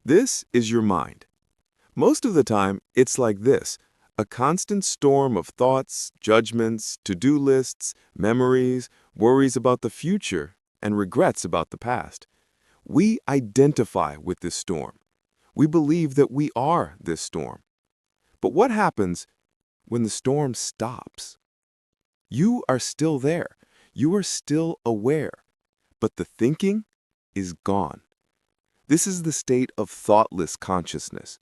This is your mind. Most of the time, it's like this, a constant storm of thoughts, judgments, to-do lists, memories, worries about the future, and regrets about the past. We identify with this storm. We believe that we are this storm. But what happens when the storm stops? You are still there. You are still aware. But the thinking is gone. This is the state of thoughtless consciousness.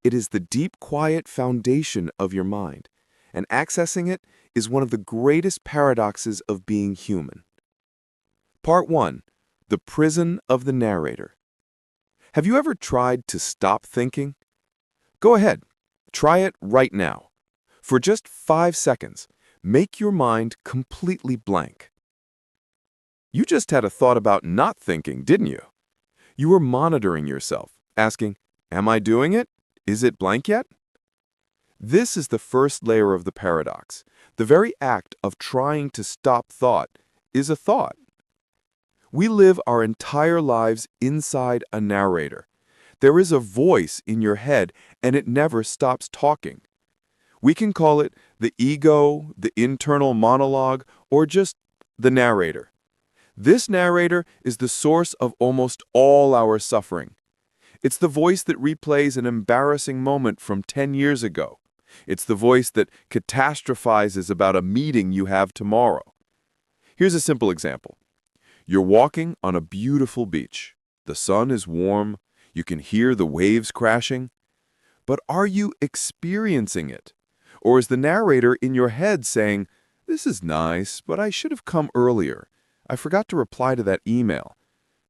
It is the deep, quiet foundation of your mind, and accessing it is one of the greatest paradoxes of being human. Part 1. The Prison of the Narrator. Have you ever tried to stop thinking? Go ahead. Try it right now. For just 5 seconds, make your mind completely blank. You just had a thought about not thinking, didn't you? You were monitoring yourself, asking, "Am I doing it? Is it blank yet?" This is the first layer of the paradox. The very act of trying to stop thought is a thought. We live our entire lives inside a narrator. There is a voice in your head, and it never stops talking. We can call it the ego, the internal monologue, or just the narrator. This narrator is the source of almost all our suffering. It's the voice that replays an embarrassing moment from 10 years ago. It's the voice that catastrophizes about a meeting you have tomorrow. Here's a simple example. You're walking on a beautiful beach. The sun is warm. You can hear the waves crashing. But are you experiencing it? Or is the narrator in your head saying, "This is nice, but I should have come earlier. I forgot to reply to that email.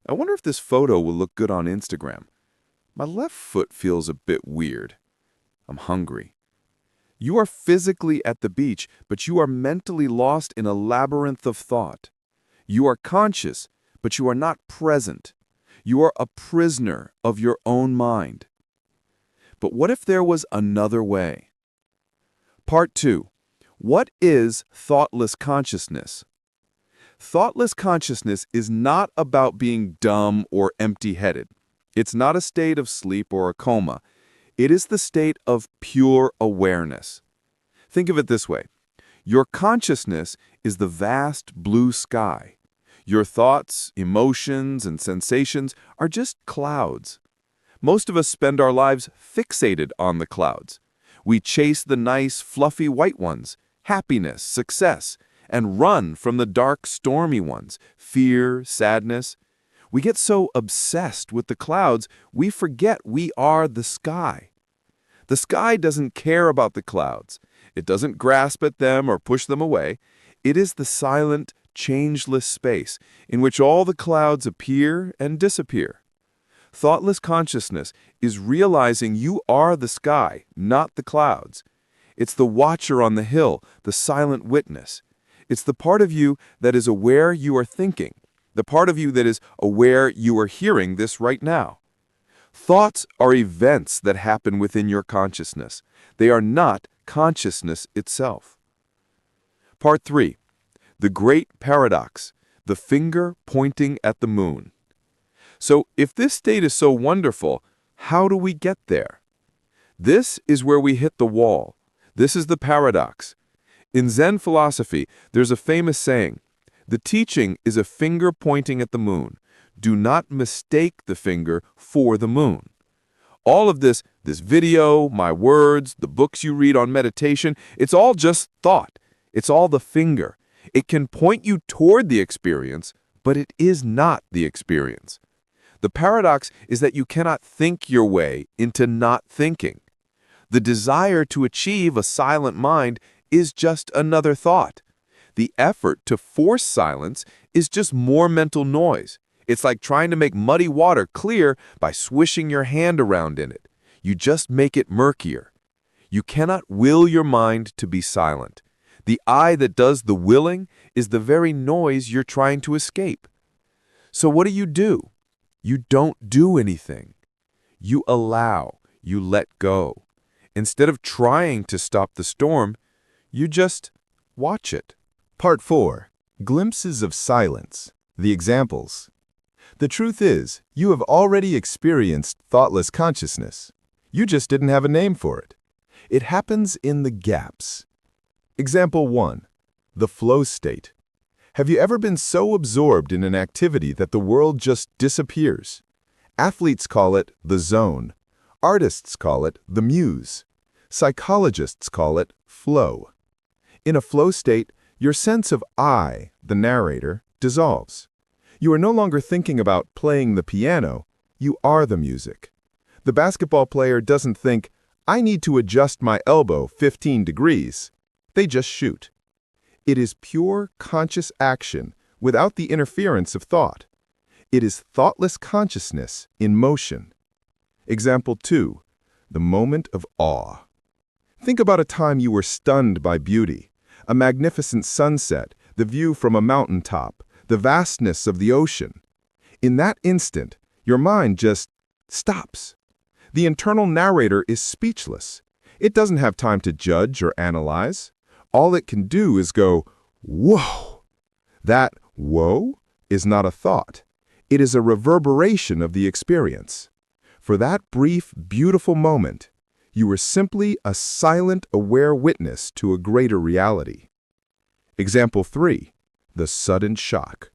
I wonder if this photo will look good on Instagram. My left foot feels a bit weird. I'm hungry." You are physically at the beach, but you are mentally lost in a labyrinth of thought. You are conscious, but you are not present. You are a prisoner of your own mind. But what if there was another way? Part 2. What is thoughtless consciousness? Thoughtless consciousness is not about being dumb or empty-headed. It's not a state of sleep or a coma. It is the state of pure awareness. Think of it this way. Your consciousness is the vast blue sky. Your thoughts, emotions, and sensations are just clouds. Most of us spend our lives fixated on the clouds. We chase the nice, fluffy white ones, happiness, success, and run from the dark, stormy ones, fear, sadness. We get so obsessed with the clouds, we forget we are the sky. The sky doesn't care about the clouds. It doesn't grasp at them or push them away. It is the silent, changeless space in which all the clouds appear and disappear. Thoughtless consciousness is realizing you are the sky, not the clouds. It's the watcher on the hill, the silent witness. It's the part of you that is aware you are thinking, the part of you that is aware you are hearing this right now. Thoughts are events that happen within your consciousness. They are not consciousness itself. Part 3. The great paradox, the finger pointing at the moon. So if this state is so wonderful, how do we get there? This is where we hit the wall. This is the paradox. In Zen philosophy, there's a famous saying, "The teaching is a finger pointing at the moon. Do not mistake the finger for the moon." All of this video, my words, the books you read on meditation, it's all just thought. It's all the finger. It can point you toward the experience, but it is not the experience. The paradox is that you cannot think your way into not thinking. The desire to achieve a silent mind is just another thought. The effort to force silence is just more mental noise. It's like trying to make muddy water clear by swishing your hand around in it. You just make it murkier. You cannot will your mind to be silent. The I that does the willing is the very noise you're trying to escape. So what do? You don't do anything. You allow, you let go. Instead of trying to stop the storm, you just watch it. Part 4. Glimpses of silence. The examples. The truth is, you have already experienced thoughtless consciousness. You just didn't have a name for it. It happens in the gaps. Example 1. The flow state. Have you ever been so absorbed in an activity that the world just disappears? Athletes call it the zone. Artists call it the muse. Psychologists call it flow. In a flow state, your sense of I, the narrator, dissolves. You are no longer thinking about playing the piano, you are the music. The basketball player doesn't think, I need to adjust my elbow 15 degrees. They just shoot. It is pure conscious action without the interference of thought. It is thoughtless consciousness in motion. Example 2. The moment of awe. Think about a time you were stunned by beauty, a magnificent sunset, the view from a mountaintop, the vastness of the ocean. In that instant, your mind just stops. The internal narrator is speechless. It doesn't have time to judge or analyze. All it can do is go, whoa. That whoa is not a thought. It is a reverberation of the experience. For that brief, beautiful moment, you were simply a silent, aware witness to a greater reality. Example 3. The sudden shock.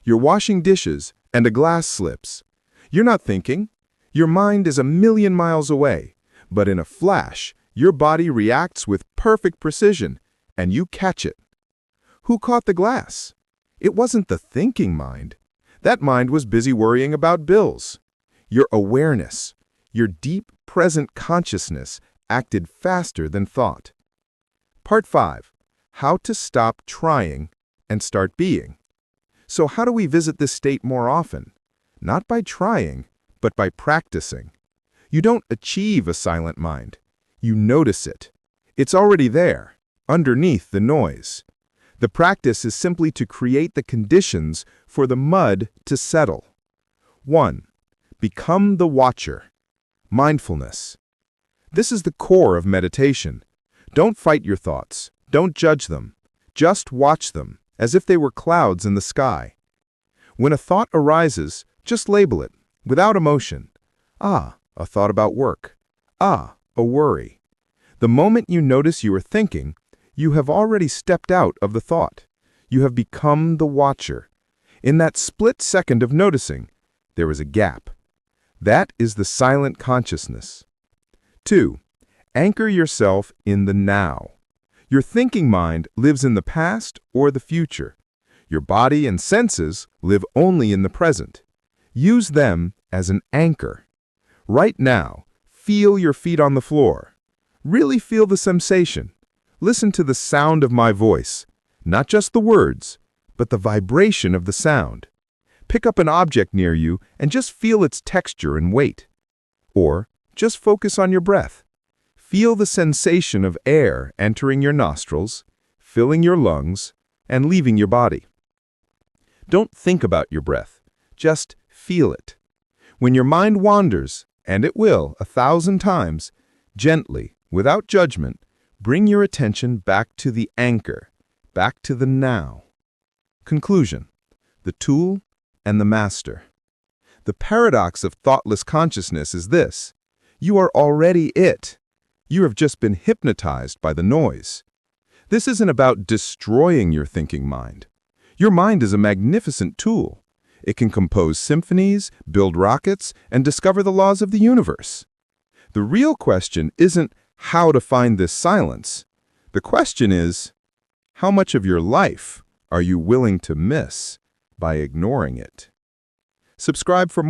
You're washing dishes and a glass slips. You're not thinking. Your mind is a million miles away, but in a flash, your body reacts with perfect precision, and you catch it. Who caught the glass? It wasn't the thinking mind. That mind was busy worrying about bills. Your awareness, your deep, present consciousness acted faster than thought. Part 5. How to stop trying and start being. So how do we visit this state more often? Not by trying, but by practicing. You don't achieve a silent mind. You notice it. It's already there, underneath the noise. The practice is simply to create the conditions for the mud to settle. 1. Become the watcher. Mindfulness. This is the core of meditation. Don't fight your thoughts. Don't judge them. Just watch them, as if they were clouds in the sky. When a thought arises, just label it, without emotion. Ah, a thought about work. Ah, a worry. The moment you notice you are thinking, you have already stepped out of the thought. You have become the watcher. In that split second of noticing, there is a gap. That is the silent consciousness. 2. Anchor yourself in the now. Your thinking mind lives in the past or the future. Your body and senses live only in the present. Use them as an anchor. Right now, feel your feet on the floor. Really feel the sensation. Listen to the sound of my voice, not just the words, but the vibration of the sound. Pick up an object near you and just feel its texture and weight. Or just focus on your breath. Feel the sensation of air entering your nostrils, filling your lungs, and leaving your body. Don't think about your breath. Just feel it. When your mind wanders, and it will 1,000 times, gently, without judgment, bring your attention back to the anchor, back to the now. Conclusion: the tool and the master. The paradox of thoughtless consciousness is this: you are already it. You have just been hypnotized by the noise. This isn't about destroying your thinking mind. Your mind is a magnificent tool. It can compose symphonies, build rockets, and discover the laws of the universe. The real question isn't how to find this silence. The question is, how much of your life are you willing to miss by ignoring it? Subscribe for more.